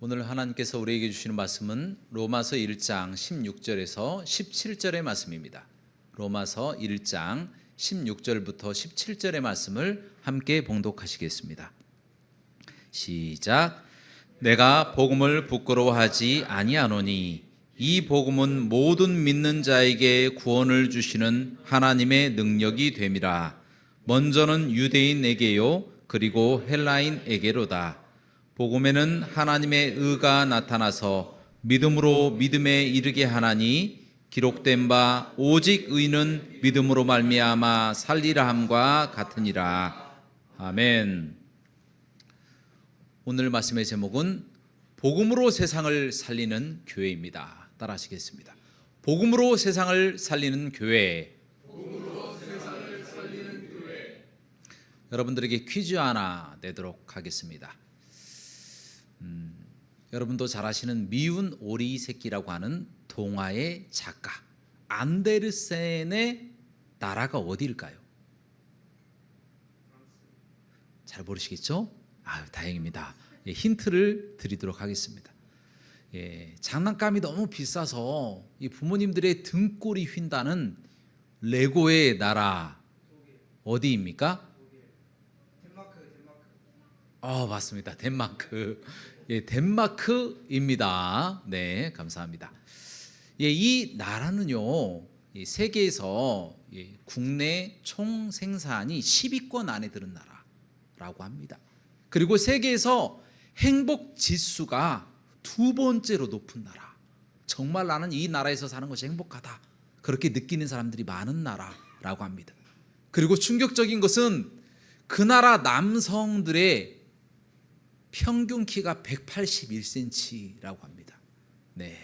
오늘 하나님께서 우리에게 주시는 말씀은 로마서 1장 16절에서 17절의 말씀입니다. 로마서 1장 16절부터 17절의 말씀을 함께 봉독하시겠습니다. 시작. 내가 복음을 부끄러워하지 아니하노니 이 복음은 모든 믿는 자에게 구원을 주시는 하나님의 능력이 됨이라. 먼저는 유대인에게요 그리고 헬라인에게로다. 복음에는 하나님의 의가 나타나서 믿음으로 믿음에 이르게 하나니 기록된 바 오직 의는 믿음으로 말미암아 살리라 함과 같으니라. 아멘. 오늘 말씀의 제목은 복음으로 세상을 살리는 교회입니다. 따라하시겠습니다. 복음으로 세상을 살리는 교회. 여러분들에게 퀴즈 하나 내도록 하겠습니다. 여러분도 잘 아시는 미운 오리 새끼라고 하는 동화의 작가 안데르센의 나라가 어디일까요? 잘 모르시겠죠? 다행입니다. 힌트를 드리도록 하겠습니다. 장난감이 너무 비싸서 이 부모님들의 등골이 휜다는 레고의 나라 어디입니까? 맞습니다. 덴마크. 덴마크입니다. 네, 감사합니다. 이 나라는요, 세계에서 국내 총 생산이 10위권 안에 드는 나라라고 합니다. 그리고 세계에서 행복 지수가 두 번째로 높은 나라. 정말 나는 이 나라에서 사는 것이 행복하다. 그렇게 느끼는 사람들이 많은 나라라고 합니다. 그리고 충격적인 것은 그 나라 남성들의 평균 키가 181cm라고 합니다. 네,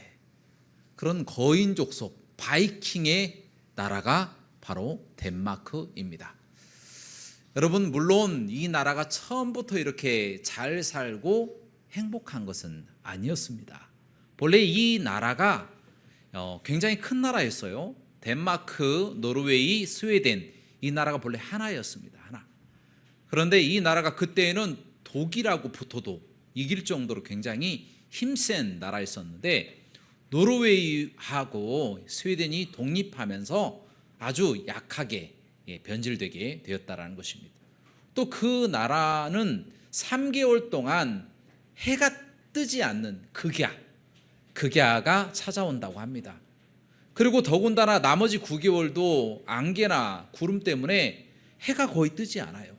그런 거인족 속 바이킹의 나라가 바로 덴마크입니다. 여러분, 물론 이 나라가 처음부터 이렇게 잘 살고 행복한 것은 아니었습니다. 본래 이 나라가 굉장히 큰 나라였어요. 덴마크, 노르웨이, 스웨덴 이 나라가 본래 하나였습니다. 하나. 그런데 이 나라가 그때에는 독일하고 붙어도 이길 정도로 굉장히 힘센 나라였었는데 노르웨이하고 스웨덴이 독립하면서 아주 약하게 변질되게 되었다라는 것입니다. 또 그 나라는 3개월 동안 해가 뜨지 않는 극야가 찾아온다고 합니다. 그리고 더군다나 나머지 9개월도 안개나 구름 때문에 해가 거의 뜨지 않아요.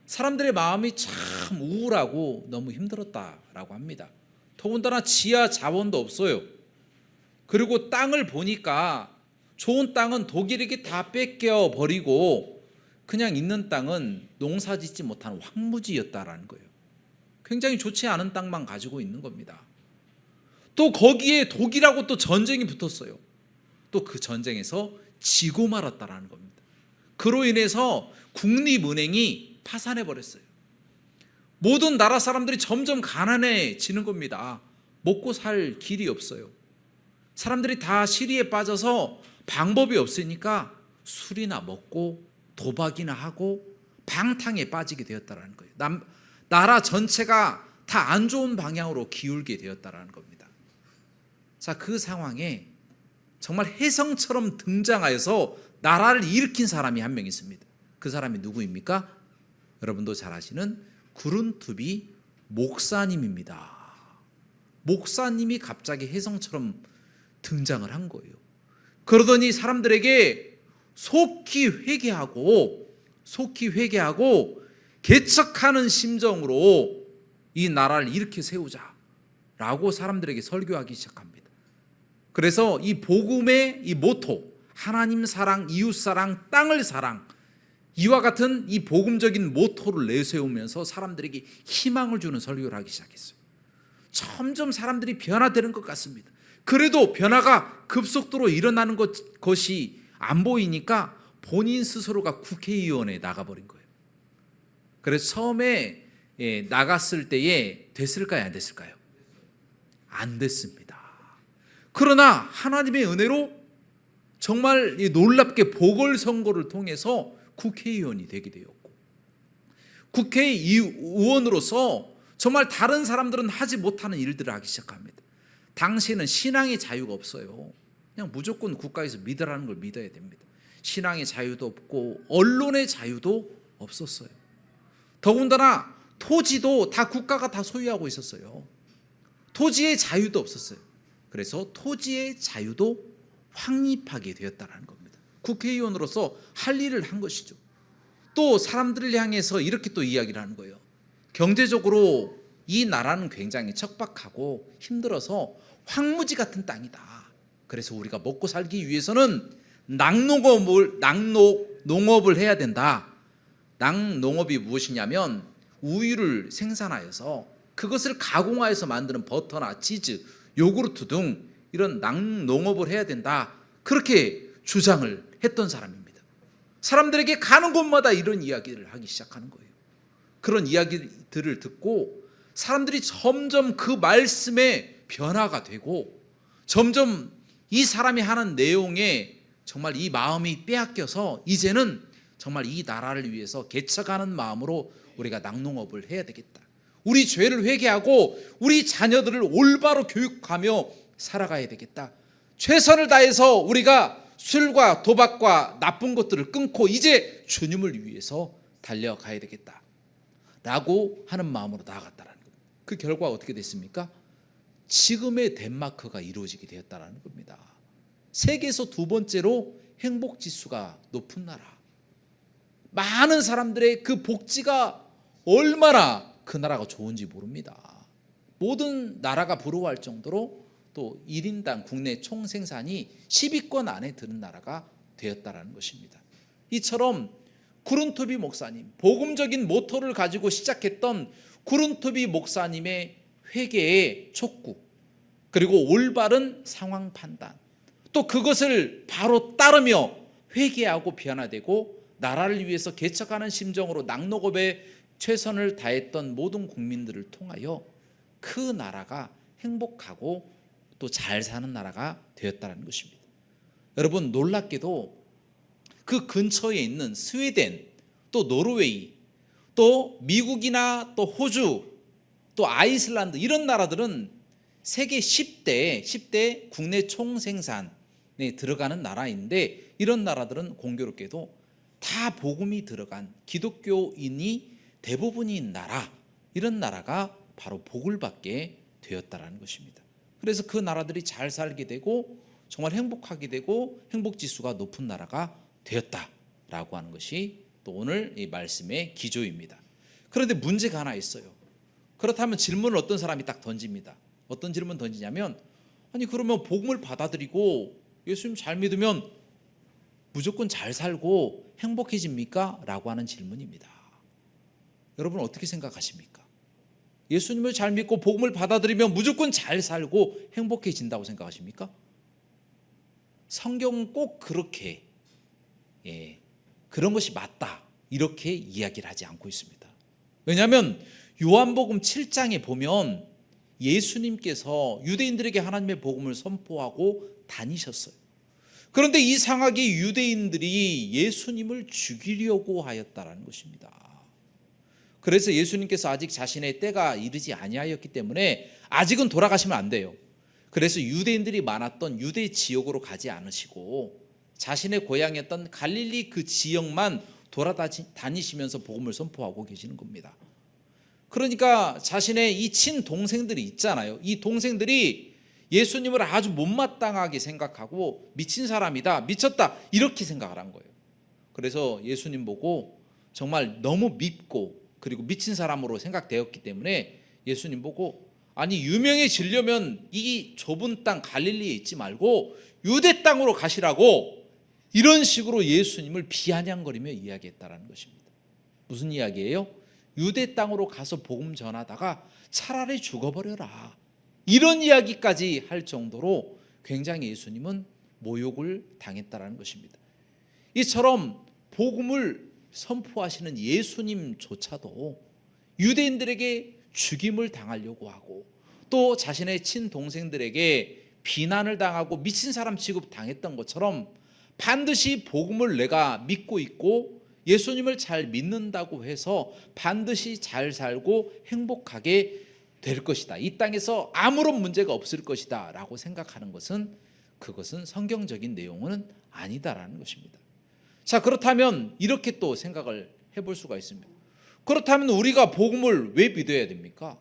사람들의 마음이 참 우울하고 너무 힘들었다라고 합니다. 더군다나 지하 자원도 없어요. 그리고 땅을 보니까 좋은 땅은 독일에게 다 뺏겨 버리고 그냥 있는 땅은 농사 짓지 못한 황무지였다라는 거예요. 굉장히 좋지 않은 땅만 가지고 있는 겁니다. 또 거기에 독일하고 또 전쟁이 붙었어요. 또 그 전쟁에서 지고 말았다라는 겁니다. 그로 인해서 국립은행이 파산해 버렸어요. 모든 나라 사람들이 점점 가난해지는 겁니다. 먹고 살 길이 없어요. 사람들이 다 시리에 빠져서 방법이 없으니까 술이나 먹고 도박이나 하고 방탕에 빠지게 되었다는 거예요. 나라 전체가 다 안 좋은 방향으로 기울게 되었다는 겁니다. 자, 그 상황에 정말 혜성처럼 등장하여서 나라를 일으킨 사람이 한 명 있습니다. 그 사람이 누구입니까? 여러분도 잘 아시는 구룬투비 목사님입니다. 목사님이 갑자기 혜성처럼 등장을 한 거예요. 그러더니 사람들에게 속히 회개하고 개척하는 심정으로 이 나라를 일으켜 세우자라고 사람들에게 설교하기 시작합니다. 그래서 이 복음의 이 모토, 하나님 사랑, 이웃 사랑, 땅을 사랑, 이와 같은 이 복음적인 모토를 내세우면서 사람들에게 희망을 주는 설교를 하기 시작했어요. 점점 사람들이 변화되는 것 같습니다. 그래도 변화가 급속도로 일어나는 것이 안 보이니까 본인 스스로가 국회의원에 나가버린 거예요. 그래서 처음에 나갔을 때에 됐을까요? 안 됐을까요? 안 됐습니다. 그러나 하나님의 은혜로 정말 놀랍게 보궐선거를 통해서 국회의원이 되게 되었고, 국회의원으로서 정말 다른 사람들은 하지 못하는 일들을 하기 시작합니다. 당시에는 신앙의 자유가 없어요. 그냥 무조건 국가에서 믿으라는 걸 믿어야 됩니다. 신앙의 자유도 없고 언론의 자유도 없었어요. 더군다나 토지도 다 국가가 다 소유하고 있었어요. 토지의 자유도 없었어요. 그래서 토지의 자유도 확립하게 되었다는 겁니다. 국회의원으로서 할 일을 한 것이죠. 또 사람들을 향해서 이렇게 또 이야기를 하는 거예요. 경제적으로 이 나라는 굉장히 척박하고 힘들어서 황무지 같은 땅이다. 그래서 우리가 먹고 살기 위해서는 낙농업을 해야 된다. 낙농업이 무엇이냐면 우유를 생산하여서 그것을 가공하여서 만드는 버터나 치즈, 요구르트 등 이런 낙농업을 해야 된다. 그렇게 주장을 했던 사람입니다. 사람들에게 가는 곳마다 이런 이야기를 하기 시작하는 거예요. 그런 이야기들을 듣고 사람들이 점점 그 말씀에 변화가 되고 점점 이 사람이 하는 내용에 정말 이 마음이 빼앗겨서 이제는 정말 이 나라를 위해서 개척하는 마음으로 우리가 낙농업을 해야 되겠다. 우리 죄를 회개하고 우리 자녀들을 올바로 교육하며 살아가야 되겠다. 최선을 다해서 우리가 술과 도박과 나쁜 것들을 끊고 이제 주님을 위해서 달려가야 되겠다 라고 하는 마음으로 나아갔다는 겁니다. 그 결과가 어떻게 됐습니까? 지금의 덴마크가 이루어지게 되었다는 겁니다. 세계에서 두 번째로 행복지수가 높은 나라. 많은 사람들의 그 복지가 얼마나 그 나라가 좋은지 모릅니다. 모든 나라가 부러워할 정도로 또 1인당 국내 총생산이 10위권 안에 드는 나라가 되었다는 것입니다. 이처럼 구른투비 목사님, 복음적인 모토를 가지고 시작했던 구른투비 목사님의 회개의 촉구, 그리고 올바른 상황 판단, 또 그것을 바로 따르며 회개하고 변화되고 나라를 위해서 개척하는 심정으로 낙농업에 최선을 다했던 모든 국민들을 통하여 그 나라가 행복하고 또 잘 사는 나라가 되었다는 것입니다. 여러분, 놀랍게도 그 근처에 있는 스웨덴, 또 노르웨이, 또 미국이나 또 호주, 또 아이슬란드, 이런 나라들은 세계 10대 국내 총생산에 들어가는 나라인데, 이런 나라들은 공교롭게도 다 복음이 들어간 기독교인이 대부분인 나라, 이런 나라가 바로 복을 받게 되었다는 것입니다. 그래서 그 나라들이 잘 살게 되고 정말 행복하게 되고 행복지수가 높은 나라가 되었다라고 하는 것이 또 오늘 이 말씀의 기조입니다. 그런데 문제가 하나 있어요. 그렇다면 질문을 어떤 사람이 딱 던집니다. 어떤 질문 던지냐면, 아니 그러면 복음을 받아들이고 예수님 잘 믿으면 무조건 잘 살고 행복해집니까? 라고 하는 질문입니다. 여러분 어떻게 생각하십니까? 예수님을 잘 믿고 복음을 받아들이면 무조건 잘 살고 행복해진다고 생각하십니까? 성경은 꼭 그렇게 그런 것이 맞다 이렇게 이야기를 하지 않고 있습니다. 왜냐하면 요한복음 7장에 보면 예수님께서 유대인들에게 하나님의 복음을 선포하고 다니셨어요. 그런데 이상하게 유대인들이 예수님을 죽이려고 하였다는 것입니다. 그래서 예수님께서 아직 자신의 때가 이르지 아니하였기 때문에 아직은 돌아가시면 안 돼요. 그래서 유대인들이 많았던 유대 지역으로 가지 않으시고 자신의 고향이었던 갈릴리 그 지역만 돌아다니시면서 복음을 선포하고 계시는 겁니다. 그러니까 자신의 이 친동생들이 있잖아요. 이 동생들이 예수님을 아주 못마땅하게 생각하고 미친 사람이다, 미쳤다 이렇게 생각을 한 거예요. 그래서 예수님 보고 정말 너무 밉고 그리고 미친 사람으로 생각되었기 때문에 예수님 보고, 아니 유명해지려면 이 좁은 땅 갈릴리에 있지 말고 유대 땅으로 가시라고 이런 식으로 예수님을 비아냥거리며 이야기했다라는 것입니다. 무슨 이야기예요? 유대 땅으로 가서 복음 전하다가 차라리 죽어버려라, 이런 이야기까지 할 정도로 굉장히 예수님은 모욕을 당했다라는 것입니다. 이처럼 복음을 선포하시는 예수님조차도 유대인들에게 죽임을 당하려고 하고 또 자신의 친동생들에게 비난을 당하고 미친 사람 취급 당했던 것처럼 반드시 복음을 내가 믿고 있고 예수님을 잘 믿는다고 해서 반드시 잘 살고 행복하게 될 것이다, 이 땅에서 아무런 문제가 없을 것이다 라고 생각하는 것은, 그것은 성경적인 내용은 아니다라는 것입니다. 자, 그렇다면 이렇게 또 생각을 해볼 수가 있습니다. 그렇다면 우리가 복음을 왜 믿어야 됩니까?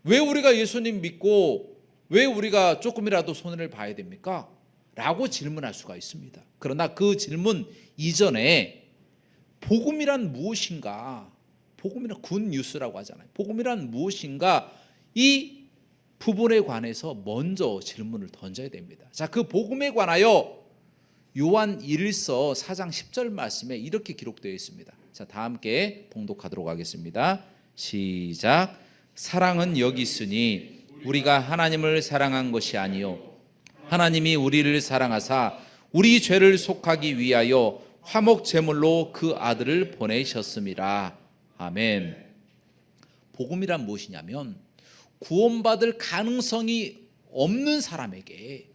왜 우리가 예수님 믿고 왜 우리가 조금이라도 손해를 봐야 됩니까? 라고 질문할 수가 있습니다. 그러나 그 질문 이전에 복음이란 무엇인가, 복음이란 굿뉴스라고 하잖아요. 복음이란 무엇인가, 이 부분에 관해서 먼저 질문을 던져야 됩니다. 자, 그 복음에 관하여 요한 1서 4장 10절 말씀에 이렇게 기록되어 있습니다. 자, 다 함께 봉독하도록 하겠습니다. 시작. 사랑은 여기 있으니 우리가 하나님을 사랑한 것이 아니요 하나님이 우리를 사랑하사 우리 죄를 속하기 위하여 화목 제물로 그 아들을 보내셨음이라. 아멘. 복음이란 무엇이냐면 구원받을 가능성이 없는 사람에게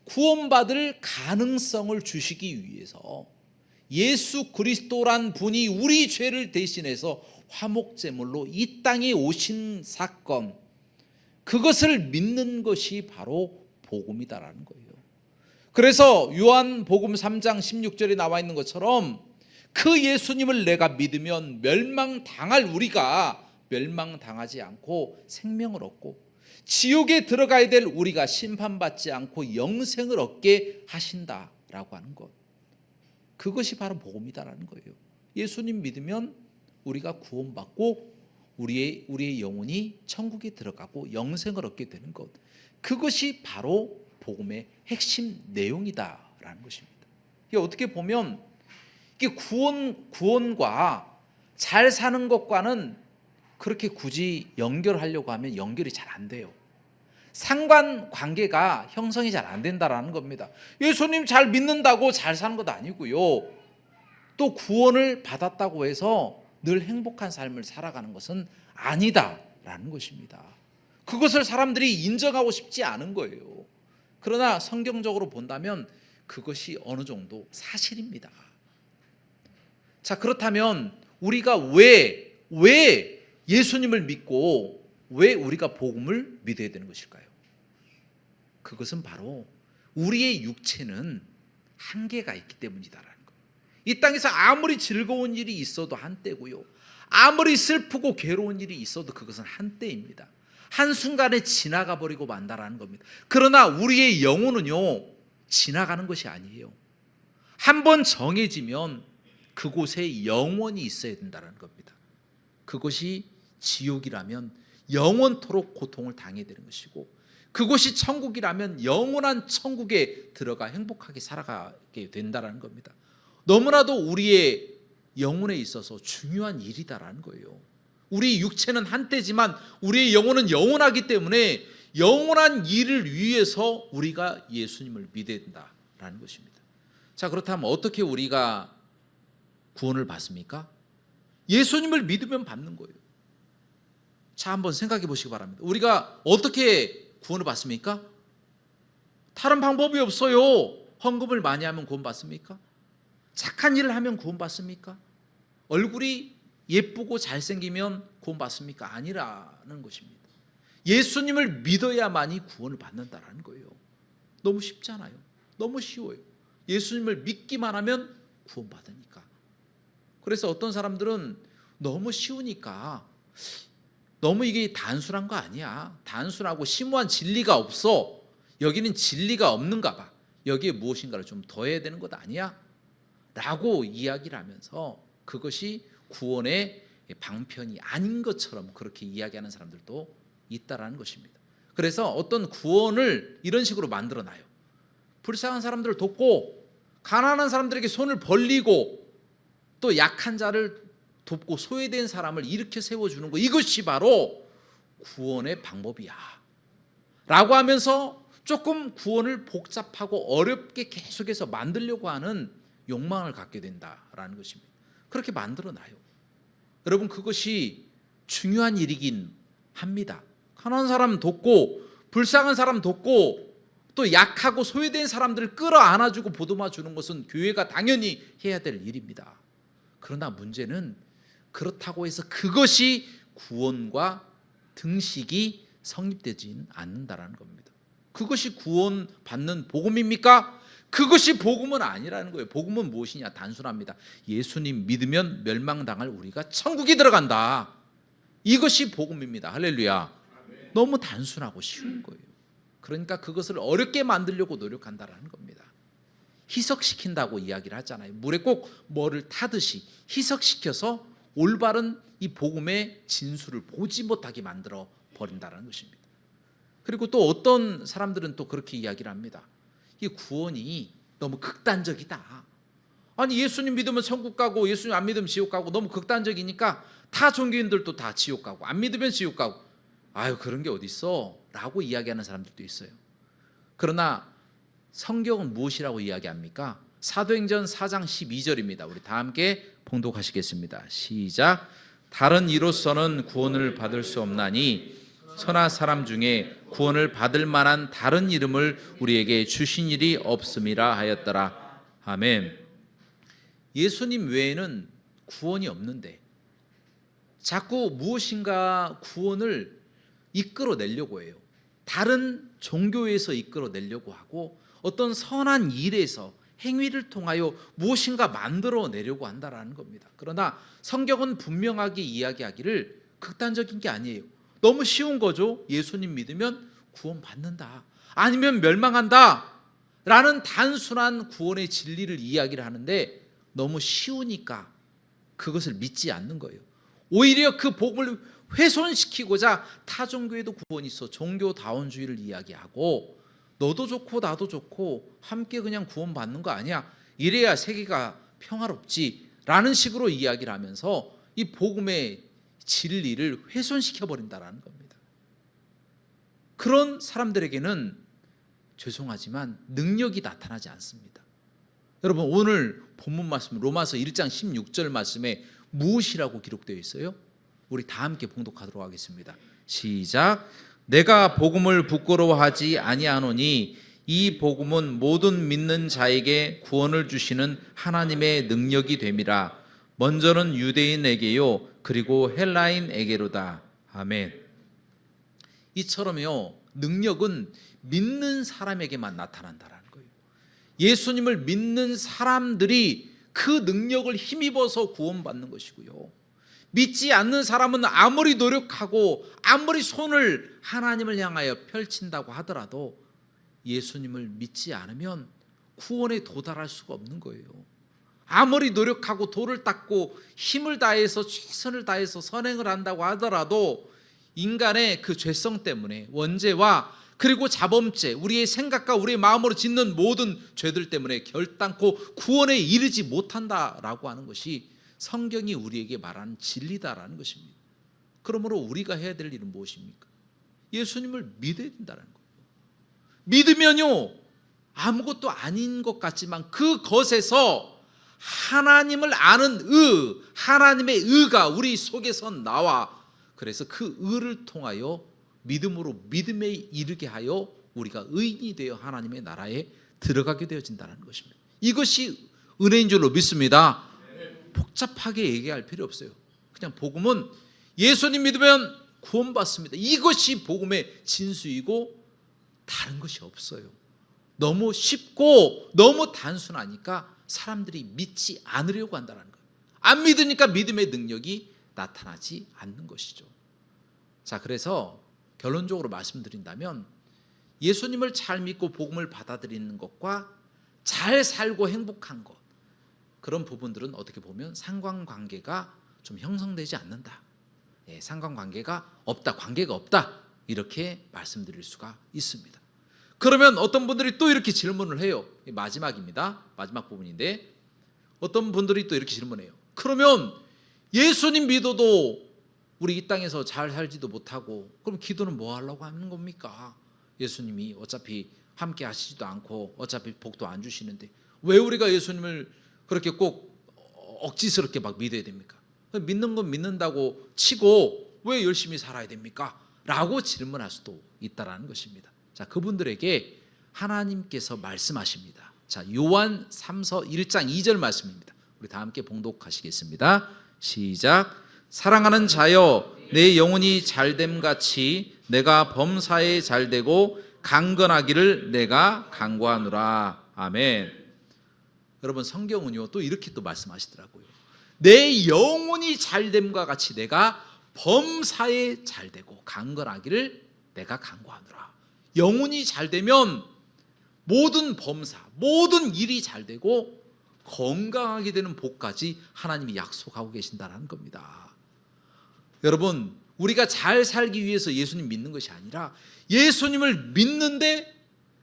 구원받을 가능성을 주시기 위해서 예수 그리스도란 분이 우리 죄를 대신해서 화목제물로 이 땅에 오신 사건, 그것을 믿는 것이 바로 복음이다라는 거예요. 그래서 요한복음 3장 16절에 나와 있는 것처럼 그 예수님을 내가 믿으면 멸망당할 우리가 멸망당하지 않고 생명을 얻고, 지옥에 들어가야 될 우리가 심판받지 않고 영생을 얻게 하신다라고 하는 것, 그것이 바로 복음이다라는 거예요. 예수님 믿으면 우리가 구원받고 우리의 영혼이 천국에 들어가고 영생을 얻게 되는 것, 그것이 바로 복음의 핵심 내용이다라는 것입니다. 이게 어떻게 보면 이게 구원과 잘 사는 것과는 그렇게 굳이 연결하려고 하면 연결이 잘 안 돼요. 상관관계가 형성이 잘 안 된다라는 겁니다. 예수님 잘 믿는다고 잘 사는 것도 아니고요, 또 구원을 받았다고 해서 늘 행복한 삶을 살아가는 것은 아니다라는 것입니다. 그것을 사람들이 인정하고 싶지 않은 거예요. 그러나 성경적으로 본다면 그것이 어느 정도 사실입니다. 자, 그렇다면 우리가 왜 예수님을 믿고 왜 우리가 복음을 믿어야 되는 것일까요? 그것은 바로 우리의 육체는 한계가 있기 때문이다라는 거예요. 이 땅에서 아무리 즐거운 일이 있어도 한때고요, 아무리 슬프고 괴로운 일이 있어도 그것은 한때입니다. 한순간에 지나가 버리고 만다라는 겁니다. 그러나 우리의 영혼은요, 지나가는 것이 아니에요. 한번 정해지면 그곳에 영원히 있어야 된다는 겁니다. 그것이 지옥이라면 영원토록 고통을 당해야 되는 것이고, 그곳이 천국이라면 영원한 천국에 들어가 행복하게 살아가게 된다는 겁니다. 너무나도 우리의 영혼에 있어서 중요한 일이다라는 거예요. 우리 육체는 한때지만 우리의 영혼은 영원하기 때문에 영원한 일을 위해서 우리가 예수님을 믿어야 된다라는 것입니다. 자, 그렇다면 어떻게 우리가 구원을 받습니까? 예수님을 믿으면 받는 거예요. 자, 한번 생각해 보시기 바랍니다. 우리가 어떻게 구원을 받습니까? 다른 방법이 없어요. 헌금을 많이 하면 구원 받습니까? 착한 일을 하면 구원 받습니까? 얼굴이 예쁘고 잘생기면 구원 받습니까? 아니라는 것입니다. 예수님을 믿어야만이 구원을 받는다라는 거예요. 너무 쉽잖아요. 너무 쉬워요. 예수님을 믿기만 하면 구원 받으니까. 그래서 어떤 사람들은 너무 쉬우니까 너무 이게 단순한 거 아니야, 단순하고 심오한 진리가 없어, 여기는 진리가 없는가 봐, 여기에 무엇인가를 좀 더해야 되는 것 아니야? 라고 이야기를 하면서 그것이 구원의 방편이 아닌 것처럼 그렇게 이야기하는 사람들도 있다라는 것입니다. 그래서 어떤 구원을 이런 식으로 만들어놔요. 불쌍한 사람들을 돕고 가난한 사람들에게 손을 벌리고 또 약한 자를 돕고 소외된 사람을 일으켜 세워주는 것, 이것이 바로 구원의 방법이야 라고 하면서 조금 구원을 복잡하고 어렵게 계속해서 만들려고 하는 욕망을 갖게 된다라는 것입니다. 그렇게 만들어놔요. 여러분, 그것이 중요한 일이긴 합니다. 가난한 사람 돕고 불쌍한 사람 돕고 또 약하고 소외된 사람들을 끌어안아주고 보듬어주는 것은 교회가 당연히 해야 될 일입니다. 그러나 문제는 그렇다고 해서 그것이 구원과 등식이 성립되지는 않는다라는 겁니다. 그것이 구원받는 복음입니까? 그것이 복음은 아니라는 거예요. 복음은 무엇이냐? 단순합니다. 예수님 믿으면 멸망당할 우리가 천국에 들어간다. 이것이 복음입니다. 할렐루야. 너무 단순하고 쉬운 거예요. 그러니까 그것을 어렵게 만들려고 노력한다라는 겁니다. 희석시킨다고 이야기를 하잖아요. 물에 꼭 뭐를 타듯이 희석시켜서 올바른 이 복음의 진수를 보지 못하게 만들어 버린다는 것입니다. 그리고 또 어떤 사람들은 또 그렇게 이야기를 합니다. 이 구원이 너무 극단적이다. 아니 예수님 믿으면 천국 가고 예수님 안 믿으면 지옥 가고 너무 극단적이니까 타 종교인들도 다 지옥 가고 안 믿으면 지옥 가고 아유 그런 게 어디 있어 라고 이야기하는 사람들도 있어요. 그러나 성경은 무엇이라고 이야기합니까? 사도행전 4장 12절입니다. 우리 다 함께 봉독하시겠습니다. 시작. 다른 이로서는 구원을 받을 수 없나니 천하 사람 중에 구원을 받을 만한 다른 이름을 우리에게 주신 일이 없음이라 하였더라. 아멘. 예수님 외에는 구원이 없는데 자꾸 무엇인가 구원을 이끌어내려고 해요. 다른 종교에서 이끌어내려고 하고 어떤 선한 일에서 행위를 통하여 무엇인가 만들어내려고 한다라는 겁니다. 그러나 성경은 분명하게 이야기하기를 극단적인 게 아니에요. 너무 쉬운 거죠. 예수님 믿으면 구원받는다. 아니면 멸망한다. 라는 단순한 구원의 진리를 이야기를 하는데 너무 쉬우니까 그것을 믿지 않는 거예요. 오히려 그 복음을 훼손시키고자 타 종교에도 구원이 있어 종교다원주의를 이야기하고 너도 좋고 나도 좋고 함께 그냥 구원받는 거 아니야. 이래야 세계가 평화롭지 라는 식으로 이야기를 하면서 이 복음의 진리를 훼손시켜버린다는 겁니다. 그런 사람들에게는 죄송하지만 능력이 나타나지 않습니다. 여러분 오늘 본문 말씀 로마서 1장 16절 말씀에 무엇이라고 기록되어 있어요? 우리 다 함께 봉독하도록 하겠습니다. 시작. 내가 복음을 부끄러워하지 아니하노니 이 복음은 모든 믿는 자에게 구원을 주시는 하나님의 능력이 됨이라. 먼저는 유대인에게요 그리고 헬라인에게로다. 아멘. 이처럼요 능력은 믿는 사람에게만 나타난다라는 거예요. 예수님을 믿는 사람들이 그 능력을 힘입어서 구원받는 것이고요. 믿지 않는 사람은 아무리 노력하고 아무리 손을 하나님을 향하여 펼친다고 하더라도 예수님을 믿지 않으면 구원에 도달할 수가 없는 거예요. 아무리 노력하고 돌을 닦고 힘을 다해서 최선을 다해서 선행을 한다고 하더라도 인간의 그 죄성 때문에 원죄와 그리고 자범죄, 우리의 생각과 우리의 마음으로 짓는 모든 죄들 때문에 결단코 구원에 이르지 못한다라고 하는 것이 성경이 우리에게 말하는 진리다라는 것입니다. 그러므로 우리가 해야 될 일은 무엇입니까? 예수님을 믿어야 된다는 거예요. 믿으면요 아무것도 아닌 것 같지만 그것에서 하나님을 아는 하나님의 의가 우리 속에서 나와 그래서 그 의를 통하여 믿음으로 믿음에 이르게 하여 우리가 의인이 되어 하나님의 나라에 들어가게 되어진다는 것입니다. 이것이 은혜인 줄로 믿습니다. 복잡하게 얘기할 필요 없어요. 그냥 복음은 예수님 믿으면 구원받습니다. 이것이 복음의 진수이고 다른 것이 없어요. 너무 쉽고 너무 단순하니까 사람들이 믿지 않으려고 한다는 거예요. 안 믿으니까 믿음의 능력이 나타나지 않는 것이죠. 자, 그래서 결론적으로 말씀드린다면 예수님을 잘 믿고 복음을 받아들이는 것과 잘 살고 행복한 것 그런 부분들은 어떻게 보면 상관관계가 좀 형성되지 않는다. 상관관계가 없다, 관계가 없다 이렇게 말씀드릴 수가 있습니다. 그러면 어떤 분들이 또 이렇게 질문을 해요. 마지막입니다. 마지막 부분인데 어떤 분들이 또 이렇게 질문해요. 그러면 예수님 믿어도 우리 이 땅에서 잘 살지도 못하고 그럼 기도는 뭐 하려고 하는 겁니까? 예수님이 어차피 함께 하시지도 않고 어차피 복도 안 주시는데 왜 우리가 예수님을 그렇게 꼭 억지스럽게 막 믿어야 됩니까? 믿는 건 믿는다고 치고 왜 열심히 살아야 됩니까? 라고 질문할 수도 있다라는 것입니다. 자, 그분들에게 하나님께서 말씀하십니다. 자, 요한 3서 1장 2절 말씀입니다. 우리 다 함께 봉독하시겠습니다. 시작. 사랑하는 자여, 내 영혼이 잘됨 같이 내가 범사에 잘되고 강건하기를 내가 간구하노라. 아멘. 여러분, 성경은요 또 이렇게 또 말씀하시더라고요. 내 영혼이 잘됨과 같이 내가 범사에 잘되고 강건하기를 내가 간구하노라. 영혼이 잘되면 모든 범사, 모든 일이 잘되고 건강하게 되는 복까지 하나님이 약속하고 계신다는 겁니다. 여러분, 우리가 잘 살기 위해서 예수님 믿는 것이 아니라 예수님을 믿는데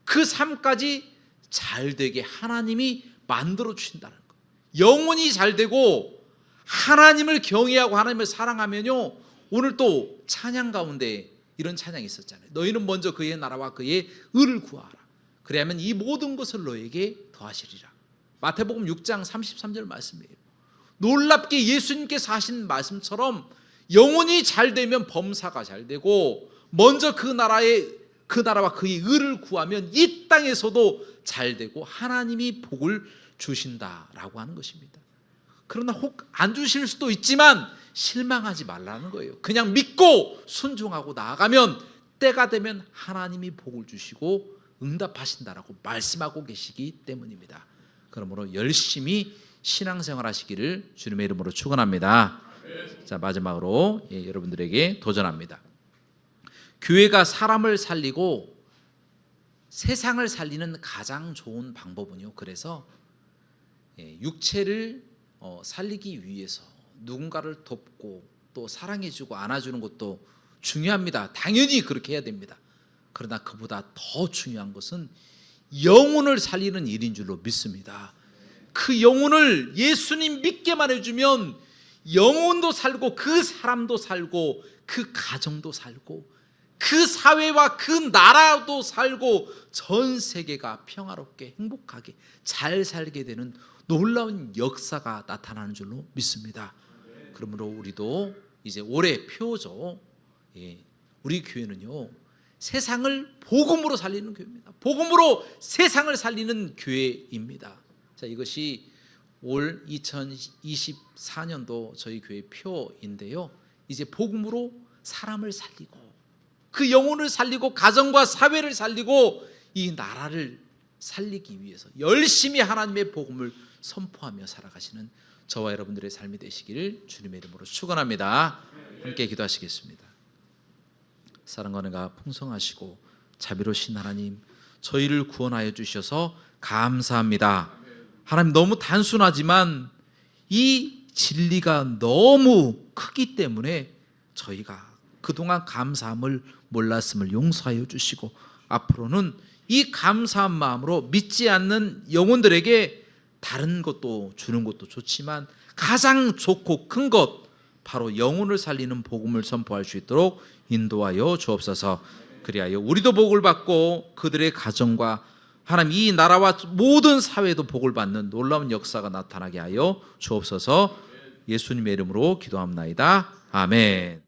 그 삶까지 잘되게 하나님이 만들어 주신다는 거예요. 영혼이 잘되고 하나님을 경외하고 하나님을 사랑하면요, 오늘 또 찬양 가운데 이런 찬양이 있었잖아요. 너희는 먼저 그의 나라와 그의 의를 구하라. 그래야면 이 모든 것을 너에게 더하시리라. 마태복음 6장 33절 말씀이에요. 놀랍게 예수님께서 하신 말씀처럼 영혼이 잘되면 범사가 잘되고 먼저 그 나라와 그의 의를 구하면 이 땅에서도 잘되고 하나님이 복을 주신다라고 하는 것입니다. 그러나 혹 안 주실 수도 있지만 실망하지 말라는 거예요. 그냥 믿고 순종하고 나아가면 때가 되면 하나님이 복을 주시고 응답하신다라고 말씀하고 계시기 때문입니다. 그러므로 열심히 신앙생활 하시기를 주님의 이름으로 축원합니다. 자, 마지막으로 여러분들에게 도전합니다. 교회가 사람을 살리고 세상을 살리는 가장 좋은 방법은요, 그래서 육체를 살리기 위해서 누군가를 돕고 또 사랑해주고 안아주는 것도 중요합니다. 당연히 그렇게 해야 됩니다. 그러나 그보다 더 중요한 것은 영혼을 살리는 일인 줄로 믿습니다. 그 영혼을 예수님 믿게만 해주면 영혼도 살고 그 사람도 살고 그 가정도 살고 그 사회와 그 나라도 살고 전 세계가 평화롭게 행복하게 잘 살게 되는 놀라운 역사가 나타나는 줄로 믿습니다. 그러므로 우리도 이제 올해 표죠. 우리 교회는요, 세상을 복음으로 살리는 교회입니다. 복음으로 세상을 살리는 교회입니다. 자, 이것이 올 2024년도 저희 교회 표인데요. 이제 복음으로 사람을 살리고 그 영혼을 살리고 가정과 사회를 살리고 이 나라를 살리기 위해서 열심히 하나님의 복음을 선포하며 살아가시는 저와 여러분들의 삶이 되시기를 주님의 이름으로 축원합니다. 함께 기도하시겠습니다. 사랑과 은혜가 풍성하시고 자비로우신 하나님, 저희를 구원하여 주셔서 감사합니다. 하나님, 너무 단순하지만 이 진리가 너무 크기 때문에 저희가 그동안 감사함을 몰랐음을 용서하여 주시고 앞으로는 이 감사한 마음으로 믿지 않는 영혼들에게 다른 것도 주는 것도 좋지만 가장 좋고 큰 것, 바로 영혼을 살리는 복음을 선포할 수 있도록 인도하여 주옵소서. 그리하여 우리도 복을 받고 그들의 가정과 하나님 이 나라와 모든 사회도 복을 받는 놀라운 역사가 나타나게 하여 주옵소서. 예수님의 이름으로 기도합나이다. 아멘.